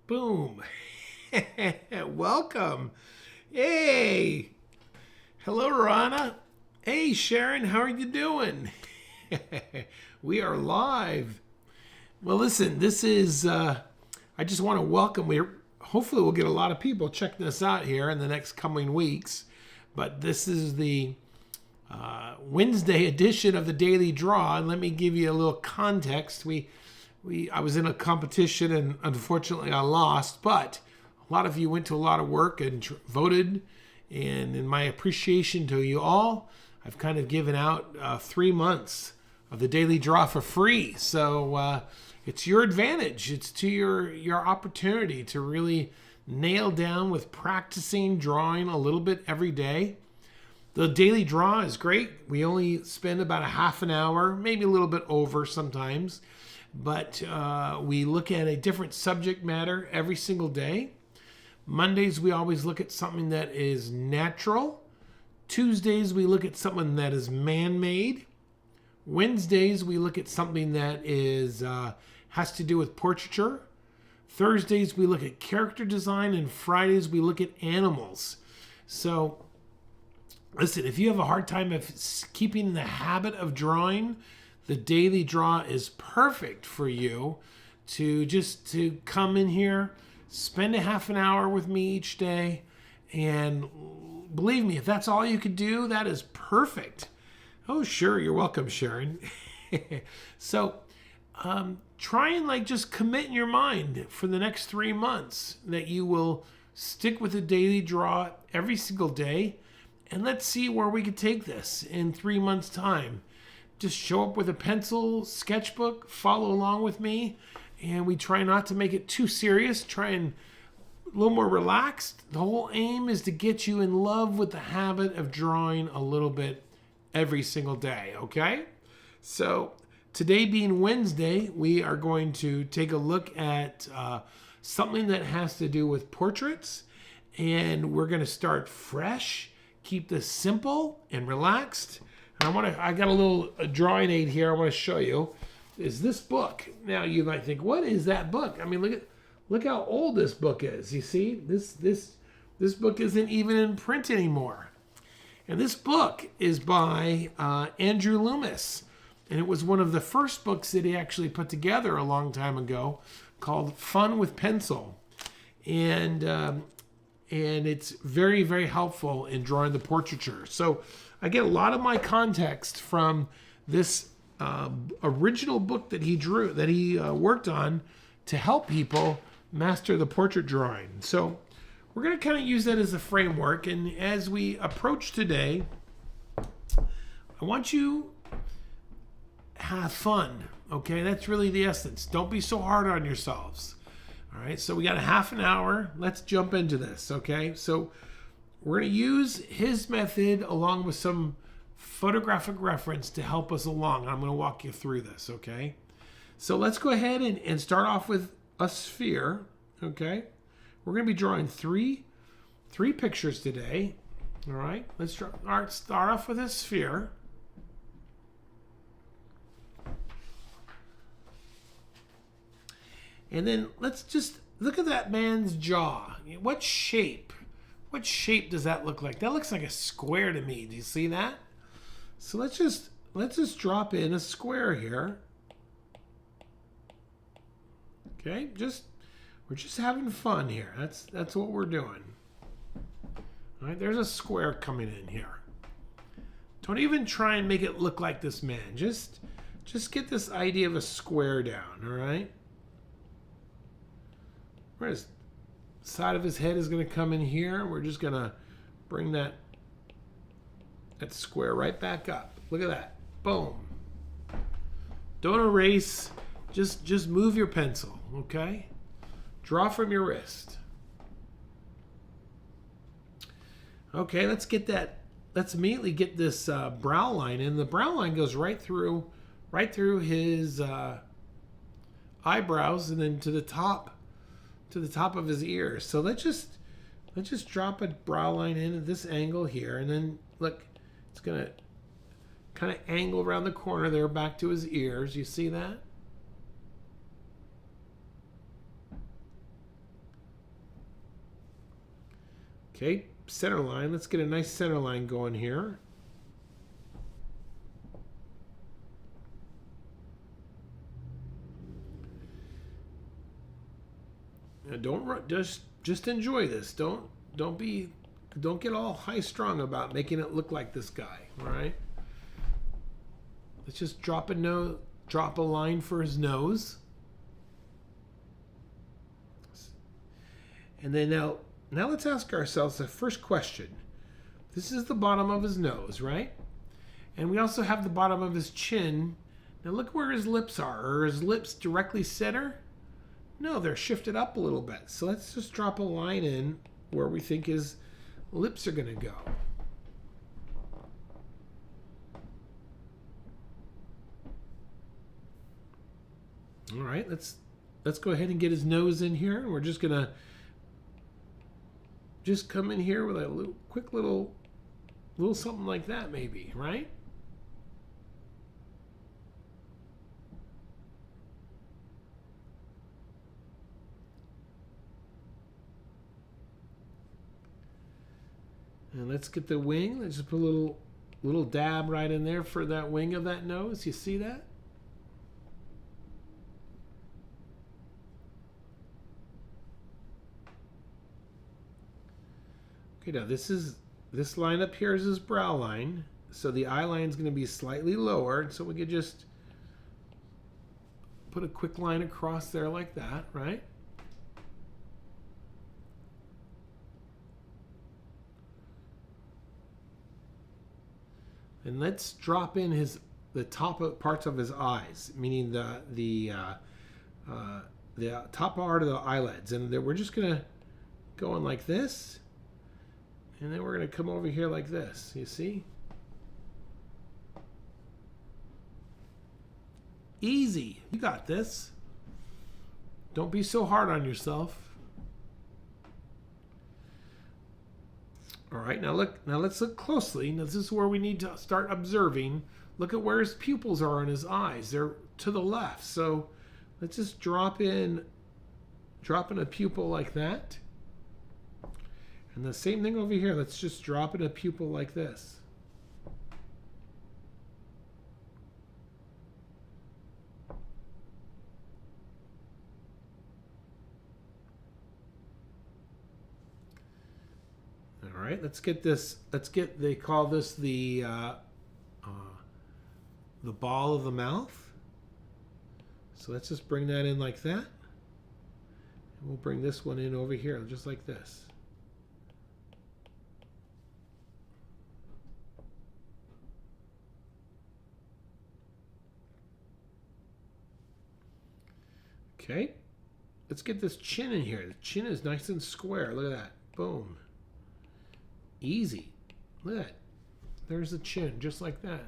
Boom. Welcome. Hey. Hello, Rana. Hey, Sharon. How are you doing? We are live. Well, listen, this is, I just want to welcome, hopefully we'll get a lot of people checking us out here in the next coming weeks. But this is the Wednesday edition of the Daily Draw. And let me give you a little context. I was in a competition and unfortunately I lost, but a lot of you went to a lot of work and voted. And in my appreciation to you all, I've kind of given out 3 months of the Daily Draw for free. So it's your advantage. It's to your opportunity to really nail down with practicing drawing a little bit every day. The Daily Draw is great. We only spend about a half an hour, maybe a little bit over sometimes. But we look at a different subject matter every single day. Mondays, we always look at something that is natural. Tuesdays, we look at something that is man-made. Wednesdays, we look at something that is has to do with portraiture. Thursdays, we look at character design. And Fridays, we look at animals. So, listen, if you have a hard time of keeping the habit of drawing, the Daily Draw is perfect for you to come in here, spend a half an hour with me each day, and believe me, if that's all you could do, that is perfect. Oh, sure, you're welcome, Sharon. So, try and just commit in your mind for the next 3 months that you will stick with the Daily Draw every single day, and let's see where we could take this in 3 months' time. Just show up with a pencil, sketchbook, follow along with me, and we try not to make it too serious, try and a little more relaxed. The whole aim is to get you in love with the habit of drawing a little bit every single day, okay? So today being Wednesday, we are going to take a look at something that has to do with portraits, and we're going to start fresh, keep this simple and relaxed. I got a drawing aid here I want to show you. Is this book. Now you might think, what is that book? I mean, look how old this book is. You see? This book isn't even in print anymore. And this book is by Andrew Loomis. And it was one of the first books that he actually put together a long time ago called Fun with Pencil. And it's very, very helpful in drawing the portraiture. So I get a lot of my context from this original book that he drew, that he worked on to help people master the portrait drawing. So we're going to kind of use that as a framework. And as we approach today, I want you to have fun. Okay, that's really the essence. Don't be so hard on yourselves. All right, so we got a half an hour. Let's jump into this. Okay, so we're going to use his method along with some photographic reference to help us along. I'm going to walk you through this, okay? So let's go ahead and start off with a sphere, okay? We're going to be drawing three pictures today, all right? Let's start off with a sphere. And then let's just look at that man's jaw. What shape? What shape does that look like? That looks like a square to me. Do you see that? So let's just drop in a square here. Okay, we're just having fun here. That's what we're doing. All right, there's a square coming in here. Don't even try and make it look like this man. Just get this idea of a square down, all right? Where his side of his head is going to come in here. We're just going to bring that square right back up. Look at that. Boom. Don't erase. Just move your pencil, okay? Draw from your wrist. Okay, let's immediately get this brow line in. The brow line goes right through his eyebrows and then to the top of his ears. So let's just drop a brow line in at this angle here, and then look, it's gonna kind of angle around the corner there back to his ears. You see that? Okay, center line. Let's get a nice center line going here. Now don't just enjoy this. Don't get all high strung about making it look like this guy. All right. Let's just drop a line for his nose. And then now let's ask ourselves the first question. This is the bottom of his nose, right? And we also have the bottom of his chin. Now look where his lips are. Are his lips directly center? No, they're shifted up a little bit. So let's just drop a line in where we think his lips are going to go. All right, let's go ahead and get his nose in here. And we're just going to come in here with a quick little something like that maybe, right? And let's get the wing. Let's just put a little dab right in there for that wing of that nose. You see that? Okay, now this line up here is his brow line. So the eye line is going to be slightly lower. So we could just put a quick line across there like that, right? And let's drop in the top parts of his eyes, meaning the top part of the eyelids. And then we're just going to go in like this. And then we're going to come over here like this. You see? Easy. You got this. Don't be so hard on yourself. All right, now let's look closely. Now this is where we need to start observing. Look at where his pupils are in his eyes. They're to the left. So let's just drop in a pupil like that. And the same thing over here. Let's just drop in a pupil like this. All right, let's get this. They call this the ball of the mouth. So let's just bring that in like that. And we'll bring this one in over here, just like this. Okay, let's get this chin in here. The chin is nice and square. Look at that. Boom. Easy. Look at that. There's the chin, just like that.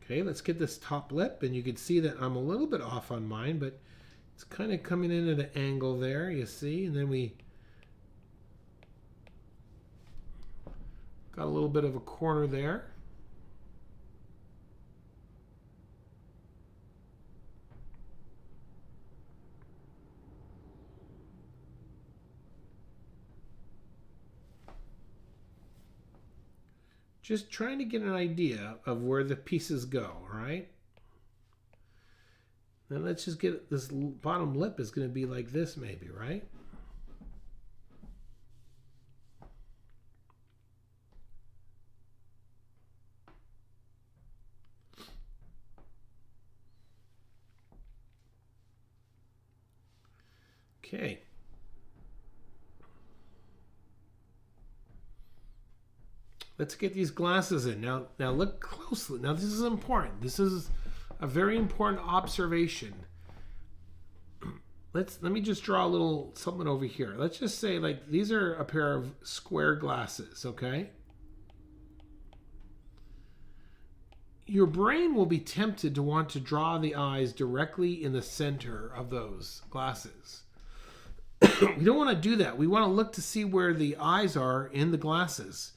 Okay, let's get this top lip, and you can see that I'm a little bit off on mine, but it's kind of coming in at an angle there, you see, and then we got a little bit of a corner there. Just trying to get an idea of where the pieces go, right? Then let's just get this bottom lip is going to be like this maybe, right? Okay. Let's get these glasses in. Now look closely. Now this is important. This is a very important observation. Let me just draw a little something over here. Let's just say like these are a pair of square glasses, okay? Your brain will be tempted to want to draw the eyes directly in the center of those glasses. We don't want to do that. We want to look to see where the eyes are in the glasses.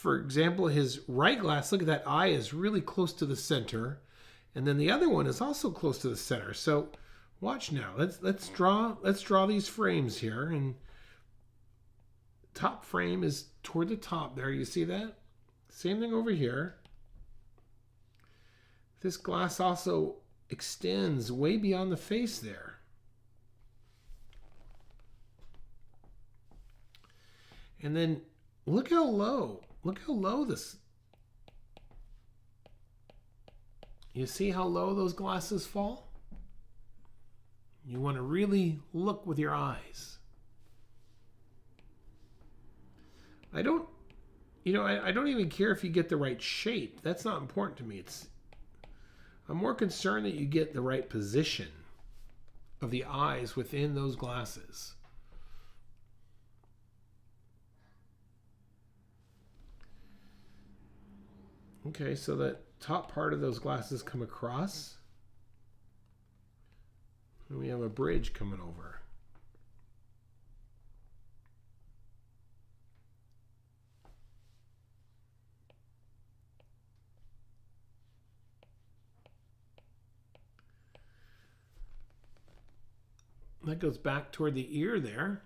for example, his right glass, look at that eye is really close to the center. And then the other one is also close to the center. So watch now. Let's draw these frames here. And top frame is toward the top there. You see that? Same thing over here. This glass also extends way beyond the face there. And then look how low this. You see how low those glasses fall? You want to really look with your eyes. I don't even care if you get the right shape. That's not important to me. I'm more concerned that you get the right position of the eyes within those glasses. Okay, so that top part of those glasses come across. And we have a bridge coming over. That goes back toward the ear there.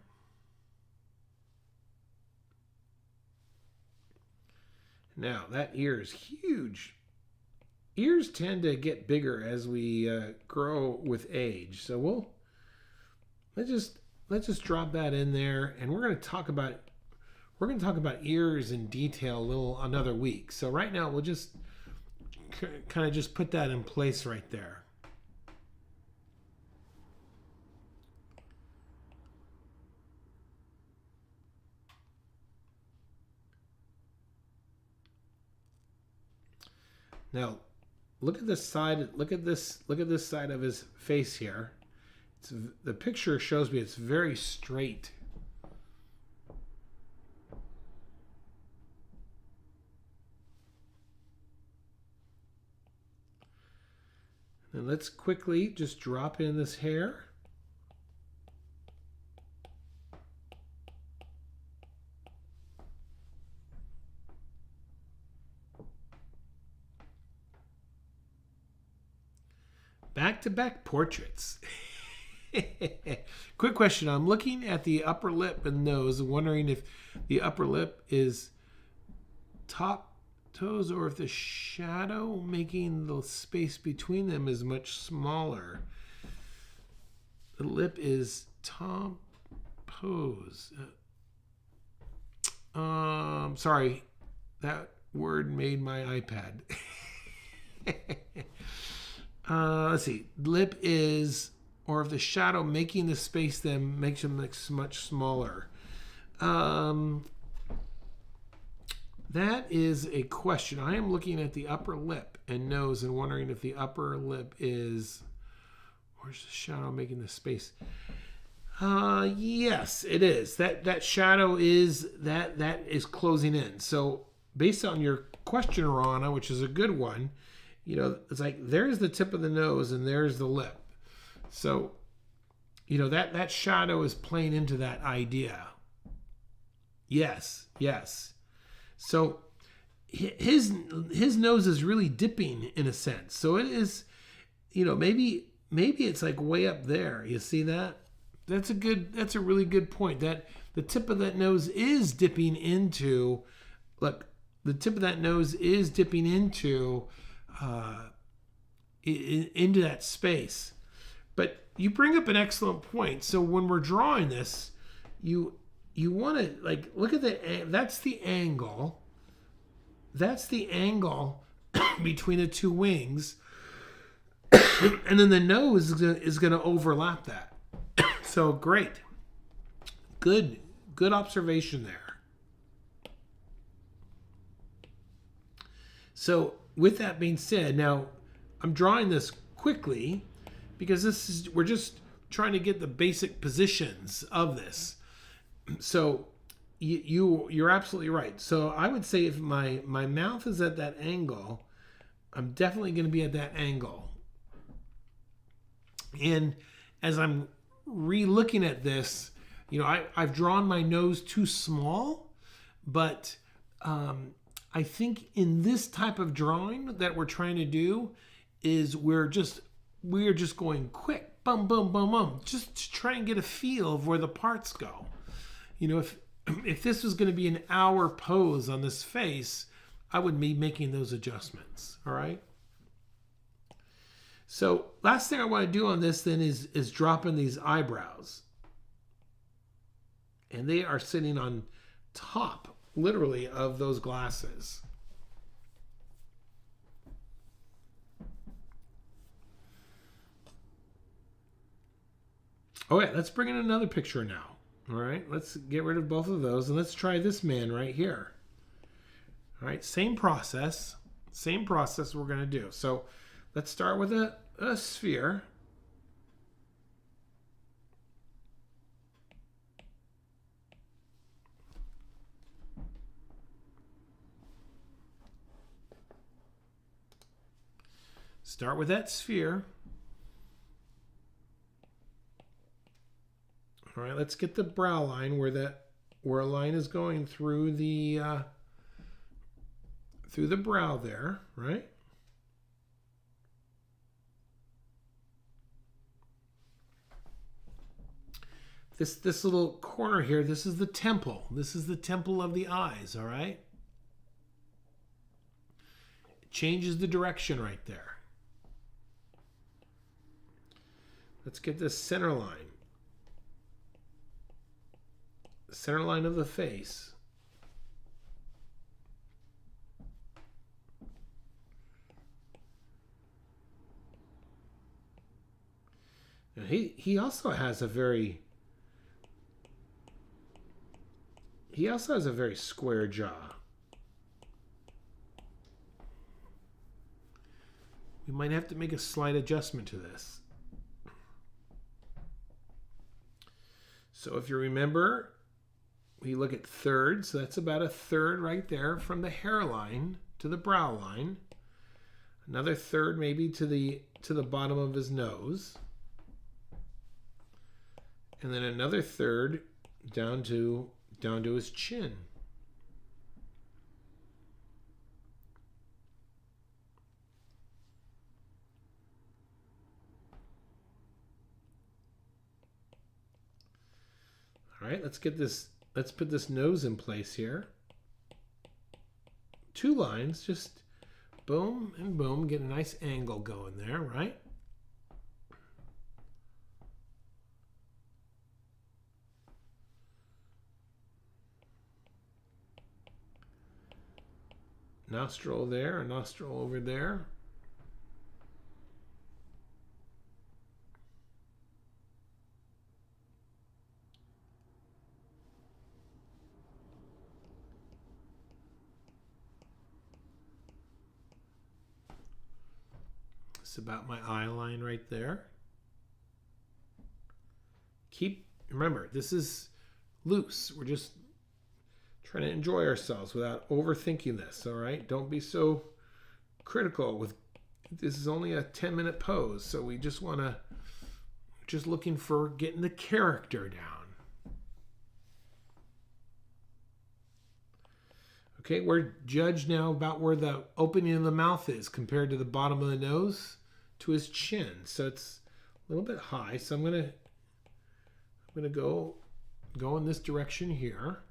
Now, that ear is huge. Ears tend to get bigger as we grow with age. So let's just drop that in there, and we're going to talk about ears in detail another week. So right now we'll just kind of just put that in place right there. Now, look at this side. Look at this side of his face here. The picture shows me it's very straight. And let's quickly just drop in this hair. Back-to-back portraits. Quick question. I'm looking at the upper lip and nose, wondering if the upper lip is top toes or if the shadow making the space between them is much smaller. The lip is top pose. Sorry. That word made my iPad. Let's see. Lip is, or if the shadow making the space then makes them much smaller. That is a question. I am looking at the upper lip and nose and wondering if the upper lip is, where's the shadow making the space? Yes, it is. That shadow is that is closing in. So based on your question, Rana, which is a good one, it's like there's the tip of the nose and there's the lip. So, that shadow is playing into that idea. Yes. So his nose is really dipping in a sense. So it is, maybe it's like way up there. You see that? That's a really good point. That the tip of that nose is dipping into, look, the tip of that nose is dipping into that space. But you bring up an excellent point. So when we're drawing this, you want to look at that's the angle. That's the angle between the two wings. And then the nose is going to overlap that. So great. Good observation there. So with that being said, now I'm drawing this quickly because we're just trying to get the basic positions of this. So you're absolutely right. So I would say if my mouth is at that angle, I'm definitely going to be at that angle. And as I'm re-looking at this, I've drawn my nose too small, but I think in this type of drawing that we're trying to do is we're just going quick, bum, bum, bum, bum, just to try and get a feel of where the parts go. You know, if this was going to be an hour pose on this face, I would be making those adjustments. All right. So last thing I want to do on this then is drop in these eyebrows. And they are sitting on top, literally, of those glasses. Oh yeah, let's bring in another picture now. All right, let's get rid of both of those and let's try this man right here. All right, same process we're going to do. So let's start with a sphere. Start with that sphere. All right, let's get the brow line where a line is going through the brow there, right? This little corner here, this is the temple. This is the temple of the eyes, all right? It changes the direction right there. Let's get this center line. The center line of the face. Now he also has a very square jaw. We might have to make a slight adjustment to this. So if you remember, we look at thirds. So that's about a third right there from the hairline to the brow line. Another third maybe to the bottom of his nose. And then another third down to his chin. All right, let's put this nose in place here. 2 lines, just boom and boom, get a nice angle going there, right? Nostril there, a nostril over there. It's about my eye line right there. Remember, this is loose. We're just trying to enjoy ourselves without overthinking this, all right? Don't be so critical. This is only a 10-minute pose, so we just want to, just looking for getting the character down. Okay, we're judged now about where the opening of the mouth is compared to the bottom of the nose to his chin. So it's a little bit high. So I'm gonna go in this direction here.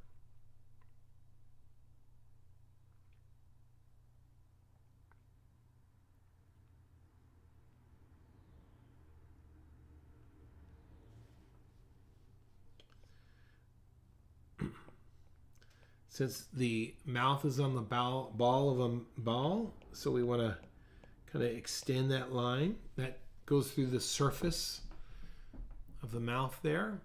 Since the mouth is on the ball of a ball, so we want to kind of extend that line that goes through the surface of the mouth there.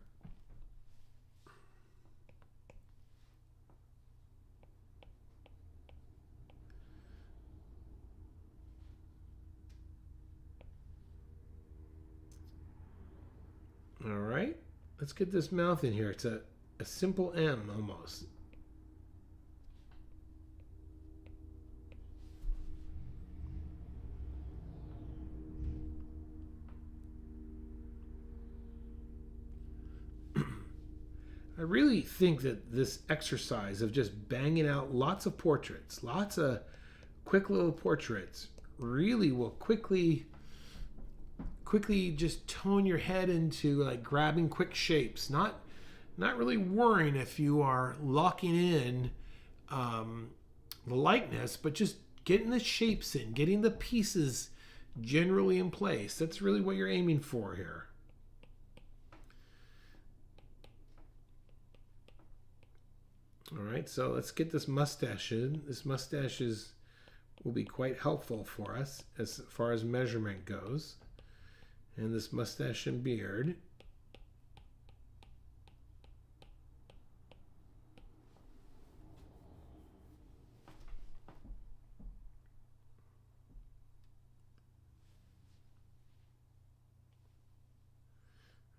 All right, let's get this mouth in here. It's a simple M almost. I really think that this exercise of just banging out lots of portraits, lots of quick little portraits, really will quickly just tone your head into like grabbing quick shapes, not really worrying if you are locking in the likeness, but just getting the shapes in, getting the pieces generally in place. That's really what you're aiming for here. All right, so let's get this mustache in. This mustache will be quite helpful for us as far as measurement goes. And this mustache and beard.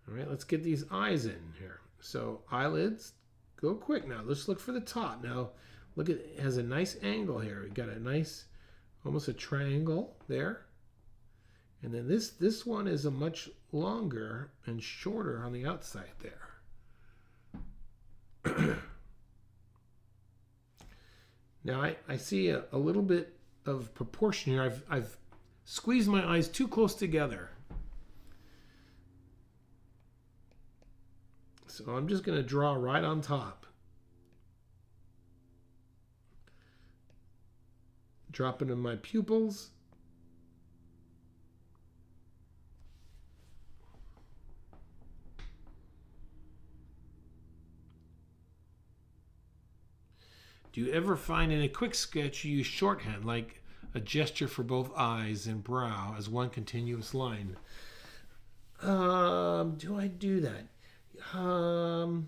All right, let's get these eyes in here. So eyelids, go quick now. Let's look for the top. Now, look at it has a nice angle here. We've got a nice, almost a triangle there. And then this one is a much longer and shorter on the outside there. Now I see a little bit of proportion here. I've squeezed my eyes too close together. So I'm just going to draw right on top. Drop into my pupils. Do you ever find in a quick sketch you use shorthand, like a gesture for both eyes and brow as one continuous line? Do I do that? I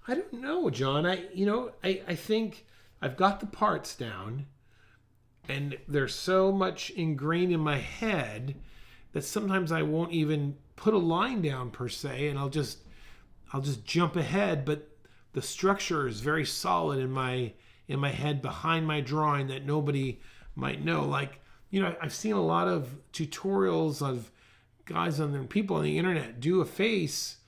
don't know, John. I think I've got the parts down, and they're so much ingrained in my head that sometimes I won't even put a line down per se, and I'll just jump ahead. But the structure is very solid in my head behind my drawing that nobody might know. Like, I've seen a lot of tutorials of guys people on the internet do a face,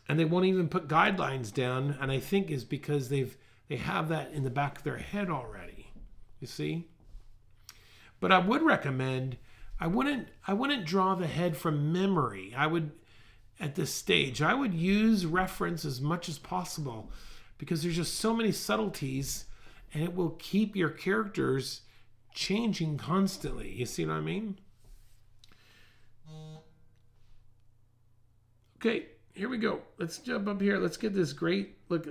and they won't even put guidelines down, and I think is because they have that in the back of their head already. You see? But I would recommend, I wouldn't draw the head from memory. At this stage, I would use reference as much as possible, because there's just so many subtleties, and it will keep your characters changing constantly. You see what I mean? Okay. Here we go. Let's jump up here. Let's get this great look.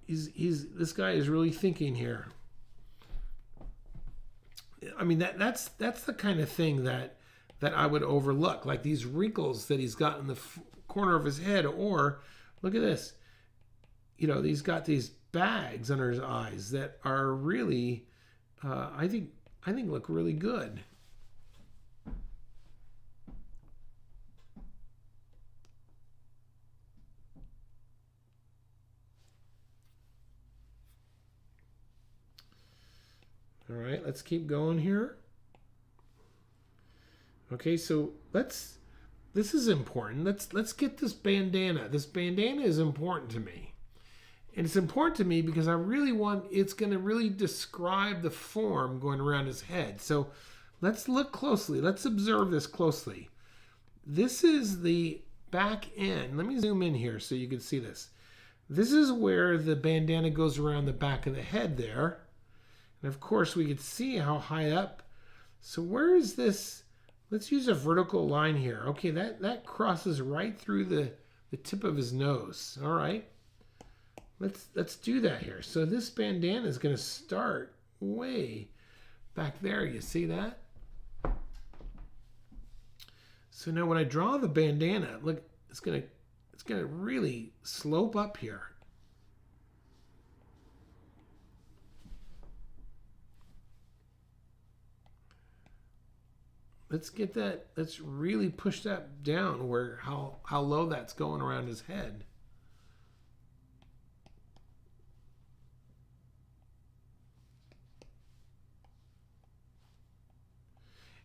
This guy is really thinking here. I mean, that's the kind of thing that I would overlook, like these wrinkles that he's got in the corner of his head. Or look at this. He's got these bags under his eyes that are really, I think look really good. All right, let's keep going here. Okay, so this is important. Let's get this bandana. This bandana is important to me. And it's important to me because I really it's going to really describe the form going around his head. So let's look closely. Let's observe this closely. This is the back end. Let me zoom in here so you can see this. This is where the bandana goes around the back of the head there. And of course, we could see how high up. So where is this? Let's use a vertical line here. Okay, that crosses right through the tip of his nose. All right. Let's do that here. So this bandana is going to start way back there. You see that? So now when I draw the bandana, look, it's going to really slope up here. Let's get that. Let's really push that down where how low that's going around his head.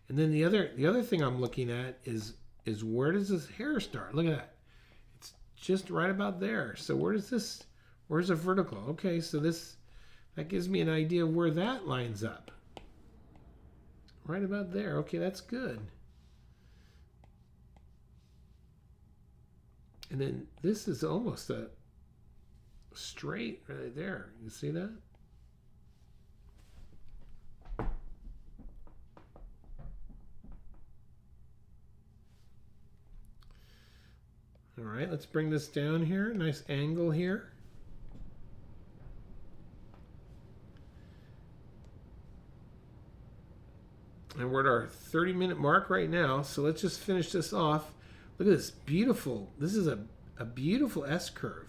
And then the other thing I'm looking at is where does his hair start? Look at that. It's just right about there. So where's the vertical? Okay, so that gives me an idea of where that lines up. Right about there. Okay, that's good. And then this is almost a straight right there. You see that? All right, let's bring this down here. Nice angle here. And we're at our 30-minute mark right now. So let's just finish this off. Look at this beautiful. This is a beautiful S-curve.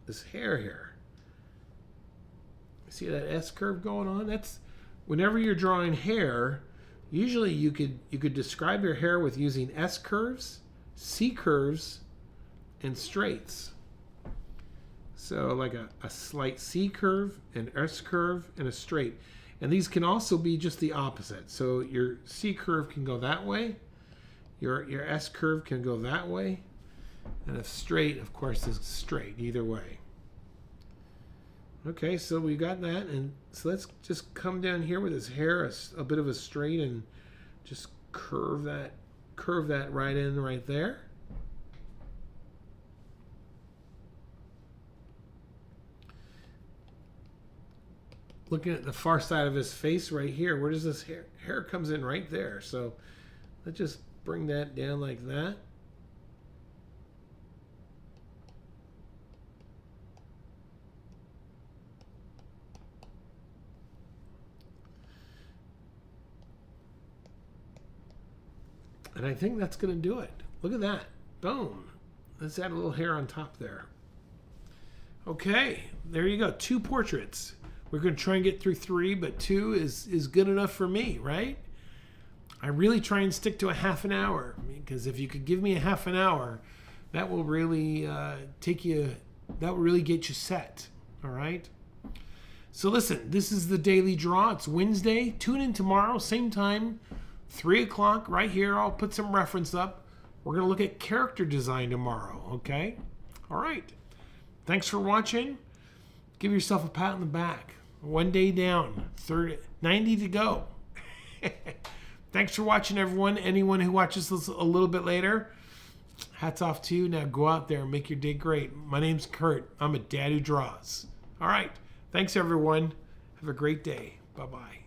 This hair here. See that S-curve going on? That's whenever you're drawing hair, usually you could describe your hair with using S-curves, C-curves, and straights. So like a slight C curve, an S curve, and a straight. And these can also be just the opposite. So your C curve can go that way, your S curve can go that way, and a straight, of course, is straight either way. Okay, so we got that, and so let's just come down here with his hair, a bit of a straight, and just curve that right in right there. Looking at the far side of his face right here, where does this hair comes in right there? So let's just bring that down like that. And I think that's going to do it. Look at that. Boom. Let's add a little hair on top there. Okay, there you go. 2 portraits. We're going to try and get through 3, but 2 is good enough for me, right? I really try and stick to a half an hour, because if you could give me a half an hour, that will really that will really get you set, all right? So listen, this is the Daily Draw. It's Wednesday. Tune in tomorrow, same time, 3 o'clock, right here. I'll put some reference up. We're going to look at character design tomorrow, okay? All right. Thanks for watching. Give yourself a pat on the back. 1 day down, 90 to go. Thanks for watching, everyone. Anyone who watches this a little bit later, hats off to you. Now go out there and make your day great. My name's Kurt. I'm a dad who draws. All right. Thanks, everyone. Have a great day. Bye-bye.